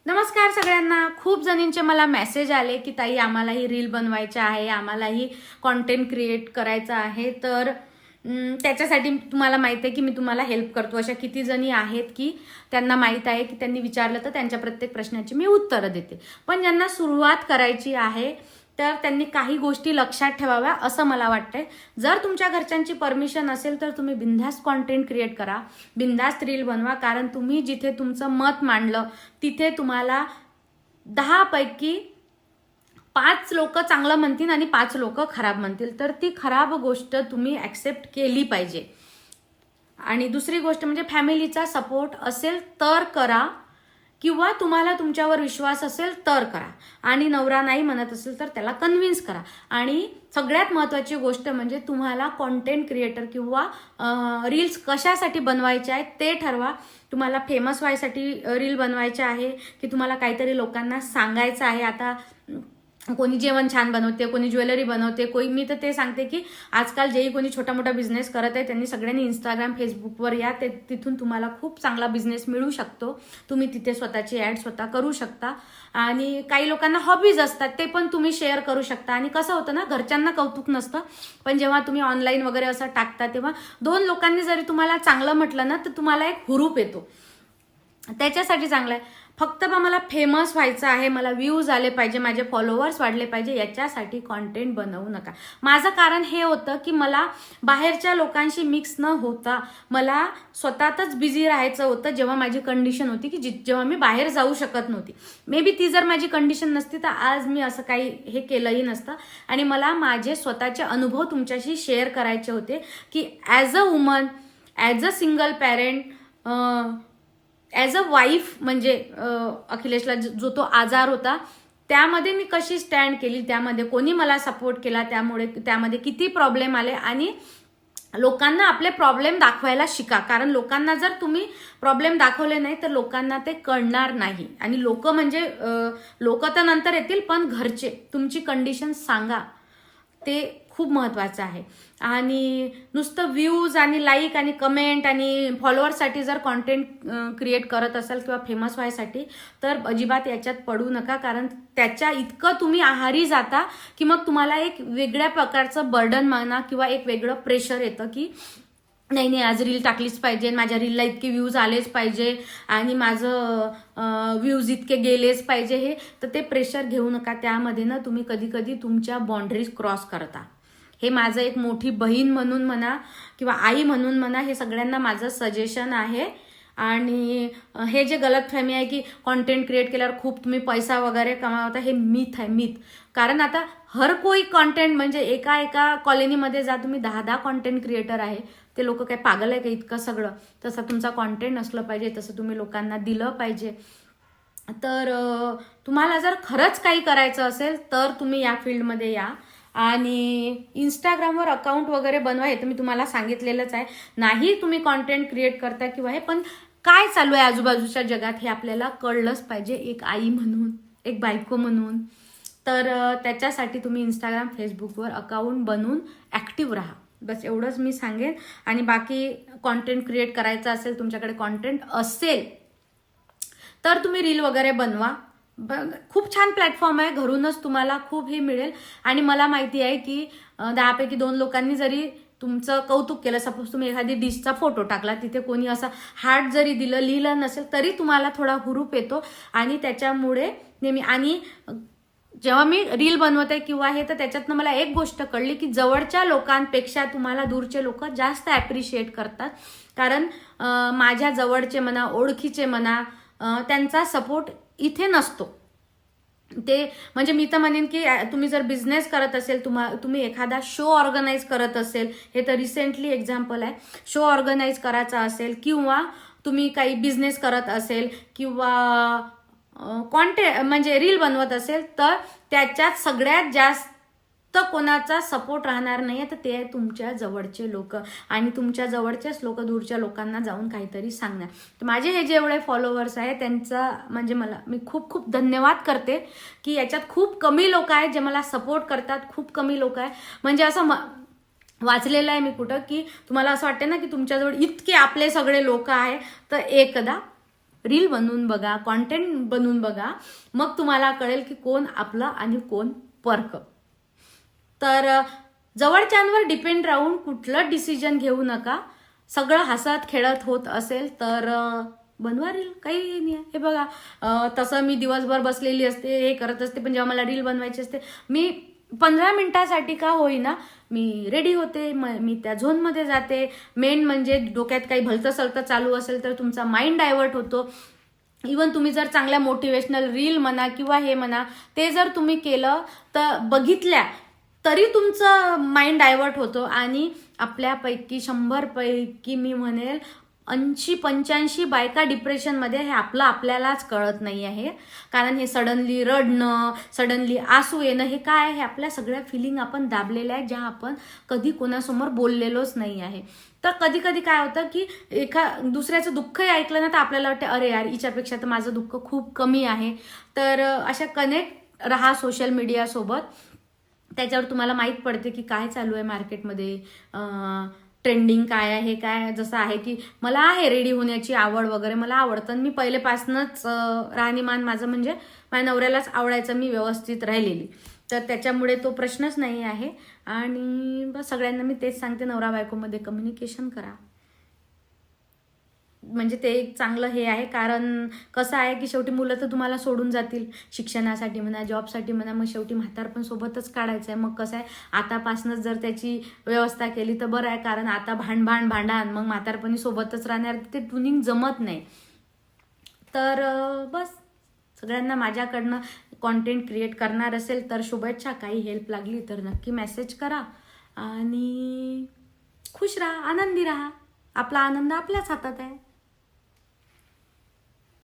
नमस्कार सगळ्यांना. खूप जणींचे मला मेसेज आले की ताई आम्हालाही रील बनवायचे आहे, आम्हालाही कॉन्टेंट क्रिएट करायचं आहे. तर त्याच्यासाठी तुम्हाला माहिती आहे की मी तुम्हाला हेल्प करतो. अशा किती जणी आहेत की त्यांना माहीत आहे की त्यांनी विचारलं तर त्यांच्या प्रत्येक प्रश्नाची मी उत्तरं देते. पण ज्यांना सुरुवात करायची आहे तर त्यांनी काही गोष्टी लक्षात ठेवाव्या असं मला वाटतंय. जर तुमच्या घरच्यांची परमिशन असेल तर तुम्ही बिनधास्त कॉन्टेंट क्रिएट करा, बिनधास्त रील बनवा. कारण तुम्ही जिथे तुमचं मत मांडलं तिथे तुम्हाला 10 पैकी 5 लोक चांगलं म्हणतील आणि 5 लोक खराब म्हणतील. तर ती खराब गोष्ट तुम्ही ॲक्सेप्ट केली पाहिजे. आणि दुसरी गोष्ट म्हणजे फॅमिलीचा सपोर्ट असेल तर करा, किंवा तुम्हाला तुमच्यावर विश्वास असेल तर करा. आणि नवरा नाही म्हणत असेल तर त्याला कन्व्हिन्स करा. आणि सगळ्यात महत्त्वाची गोष्ट म्हणजे तुम्हाला कॉन्टेंट क्रिएटर किंवा रील्स कशासाठी बनवायचे आहेत ते ठरवा. तुम्हाला फेमस व्हायसाठी रील बनवायचे आहे की तुम्हाला काहीतरी लोकांना सांगायचं आहे. आता कोणी जेवण छान बनवते, कोणी ज्वेलरी बनवते, मी तर ते सांगते की आजकाल जेही कोणी छोटा मोठा बिझनेस करत आहे त्यांनी सगळ्यांनी इंस्टाग्राम फेसबुकवर या. तिथून तुम्हाला खूप चांगला बिझनेस मिळू शकतो. तुम्ही तिथे स्वतःची ॲड स्वतः करू शकता. आणि काही लोकांना हॉबीज असतात ते पण तुम्ही शेअर करू शकता. आणि कसं होतं ना, घरच्यांना कौतुक नसतं, पण जेव्हा तुम्ही ऑनलाईन वगैरे असं टाकता तेव्हा 2 लोकांनी जरी तुम्हाला चांगलं म्हटलं ना तर तुम्हाला एक हुरूप येतो. त्याच्यासाठी चांगलं आहे. फक्त मला फेमस व्हायचं आहे, मला व्ह्यूज आले पाहिजे, माझे फॉलोअर्स वाढले पाहिजे, याच्यासाठी कॉन्टेंट बनवू नका. माझं कारण हे होतं की मला बाहेरच्या लोकांशी मिक्स न होता मला स्वतःतच बिझी राहायचं होतं. जेव्हा माझी कंडिशन होती की जेव्हा मी बाहेर जाऊ शकत नव्हती. मे बी ती जर माझी कंडिशन नसती तर आज मी असं काही हे केलंही नसतं. आणि मला माझे स्वतःचे अनुभव तुमच्याशी शेअर करायचे होते की as a woman, as a single parent, as a wife, म्हणजे अखिलेशला जो तो आजार होता त्यामध्ये मी कशी स्टँड केली, त्यामध्ये कोणी मला सपोर्ट केला, त्यामध्ये किती प्रॉब्लेम आले. आणि लोकांना आपले प्रॉब्लेम दाखवायला शिका. कारण लोकांना जर तुम्ही प्रॉब्लेम दाखवले नाही तर लोकांना ते कळणार नाही. आणि लोक तर नंतर येतील, पण घरचे तुमची कंडिशन सांगा, ते खूप महत्त्वाचं आहे. आणि नुसतं व्ह्यूज आणि लाईक आणि कमेंट आणि फॉलोअर्ससाठी जर कॉन्टेंट क्रिएट करत असाल किंवा फेमस व्हायसाठी तर अजिबात याच्यात पडू नका. कारण त्याच्या इतकं तुम्ही आहारी जाता की मग तुम्हाला एक वेगळ्या प्रकारचं बर्डन म्हणा किंवा एक वेगळं प्रेशर येतं की नाही आज रील टाकलीच पाहिजे, माझ्या रीलला इतके व्ह्यूज आलेच पाहिजे आणि माझं व्ह्यूज इतके गेलेच पाहिजे. हे तर ते प्रेशर घेऊ नका. त्यामध्ये ना तुम्ही कधी कधी तुमच्या बाउंड्रीज क्रॉस करता. हे माझं एक मोठी बहीण म्हणून म्हणा किंवा आई म्हणून म्हणा, हे सगळ्यांना माझं सजेशन आहे. आणि हे जे गलतफहमी आहे की कॉन्टेंट क्रिएट केल्यावर खूप तुम्ही पैसा वगैरे कमावता, हे मिथ आहे, मिथ. कारण आता हर कोई कॉन्टेंट, म्हणजे एका कॉलनीमध्ये जा तुम्ही 10 कॉन्टेंट क्रिएटर आहे, ते लोक काय पागल आहे का इतकं सगळं? तसं तुमचा कॉन्टेंट असलं पाहिजे, तसं तुम्ही लोकांना दिलं पाहिजे. तर तुम्हाला जर खरंच काही करायचं असेल तर तुम्ही या फील्डमध्ये या. आणि इंस्टाग्रामवर अकाउंट वगैरे बनवा, हे तर मी तुम्हाला सांगितलेलंच आहे. नाही तुम्ही कॉन्टेंट क्रिएट करता किंवा हे, पण काय चालू आहे आजूबाजूच्या जगात हे आपल्याला कळलंच पाहिजे, एक आई म्हणून, एक बायको म्हणून. तर त्याच्यासाठी तुम्ही इंस्टाग्राम फेसबुकवर अकाउंट बनवून ॲक्टिव्ह राहा. बस एवढंच मी सांगेन. आणि बाकी कॉन्टेंट क्रिएट करायचं असेल, तुमच्याकडे कॉन्टेंट असेल तर तुम्ही रील वगैरे बनवा. खूप छान प्लॅटफॉर्म आहे, घरूनच तुम्हाला खूप हे मिळेल. आणि मला माहिती आहे की 10 पैकी 2 लोकांनी जरी तुमचं कौतुक केलं, सपोज तुम्ही एखादी डिशचा फोटो टाकला, तिथे कोणी असं हार्ट जरी लिहिलं नसेल तरी तुम्हाला थोडा हुरूप येतो. आणि त्याच्यामुळे नेहमी, आणि जेव्हा मी रील बनवते किंवा हे, तर त्याच्यातनं मला एक गोष्ट कळली की जवळच्या लोकांपेक्षा तुम्हाला दूरचे लोक जास्त ॲप्रिशिएट करतात. कारण माझ्या जवळचे म्हणा, ओळखीचे म्हणा, त्यांचा सपोर्ट इथे नसतो. ते म्हणजे मी तर म्हणेन की तुम्ही जर बिझनेस करत असेल, तुम्ही एखादा शो ऑर्गनाईज करत असेल, हे तर रिसेंटली एक्झाम्पल आहे, शो ऑर्गनाईज करायचा असेल किंवा तुम्ही काही बिझनेस करत असेल किंवा म्हणजे रील बनवत असेल, तर त्याच्यात सगळ्यात जास्त कोणाचा सपोर्ट राहणार नाही तर ते आहे तुमच्या जवळचे लोक. आणि तुमच्या जवळचेच लोक दूरच्या लोकांना जाऊन काहीतरी सांगणार. तर माझे हे जेवढे फॉलोअर्स आहे त्यांचा म्हणजे मी खूप खूप धन्यवाद करते की याच्यात खूप कमी लोक आहेत जे मला सपोर्ट करतात. खूप कमी लोक आहे, म्हणजे असं वाचलेलं आहे मी कुठं की तुम्हाला असं वाटतं ना की तुमच्याजवळ इतके आपले सगळे लोक आहे, तर एकदा रील बनवून बघा, कॉन्टेंट बनवून बघा, मग तुम्हाला कळेल की कोण आपलं आणि कोण परक. तर जवळच्यांवर डिपेंड राहून कुठलं डिसिजन घेऊ नका. सगळं हसत खेळत होत असेल तर बनवा रील, काही नाही. हे बघा, तसं मी दिवसभर बसलेली असते, हे करत असते, पण जेव्हा मला रील बनवायची असते, मी 15 मिनिटासाठी का होईना मी रेडी होते, मी त्या झोनमध्ये जाते. मेन म्हणजे डोक्यात काही भलतं सलतं चालू असेल तर तुमचा माइंड डायव्हर्ट होतो. इवन तुम्ही जर चांगल्या मोटिवेशनल रील म्हणा किंवा हे म्हणा, ते जर तुम्ही केलं तर बघितल्या तरी तुमचं माइंड डायव्हर्ट होतो. आणि आपल्यापैकी 100 पैकी मी म्हणेल 80-85 बायका डिप्रेशनमध्ये, हे आपल्यालाच कळत नाही आहे. कारण हे सडनली रडणं, सडनली आसू येणं, हे काय आहे, आपल्या सगळ्या फिलिंग आपण दाबलेल्या आहेत, ज्या आपण कधी कोणासमोर बोललेलोच नाही आहे. तर कधी कधी काय होतं की दुसऱ्याचं दुःखही ऐकलं ना तर आपल्याला वाटतं अरे यार, हिच्यापेक्षा तर माझं दुःख खूप कमी आहे. तर अशा कनेक्ट राहा सोशल मीडियासोबत. त्याच्यावर तुम्हाला माहीत पडते की काय चालू आहे मार्केटमध्ये, ट्रेंडिंग काय आहे, काय जसं आहे की मला आहे रेडी होण्याची आवड वगैरे, मला आवडतं. मी पहिलेपासूनच राहणीमान माझं म्हणजे माझ्या नवऱ्यालाच आवडायचं, मी व्यवस्थित राहिलेली, तर त्याच्यामुळे तो प्रश्नच नाही आहे. आणि बस सगळ्यांना मी तेच सांगते, नवरा बायकोमध्ये कम्युनिकेशन करा, म्हणजे ते एक चांगलं हे आहे. कारण कसं आहे की शेवटी मुलं तर तुम्हाला सोडून जातील, शिक्षणासाठी म्हणा, जॉबसाठी म्हणा, मग शेवटी म्हातारपण सोबतच काढायचं आहे. मग कसं आहे, आतापासूनच जर त्याची व्यवस्था केली तर बरं आहे. कारण आता भांडण मग म्हातारपणी सोबतच राहणार, ते ट्युनिंग जमत नाही. तर बस सगळ्यांना माझ्याकडनं कॉन्टेंट क्रिएट करणार असेल तर शुभेच्छा. काही हेल्प लागली तर नक्की मेसेज करा आणि खुश राहा, आनंदी राहा. आपला आनंद आपल्याच हातात आहे.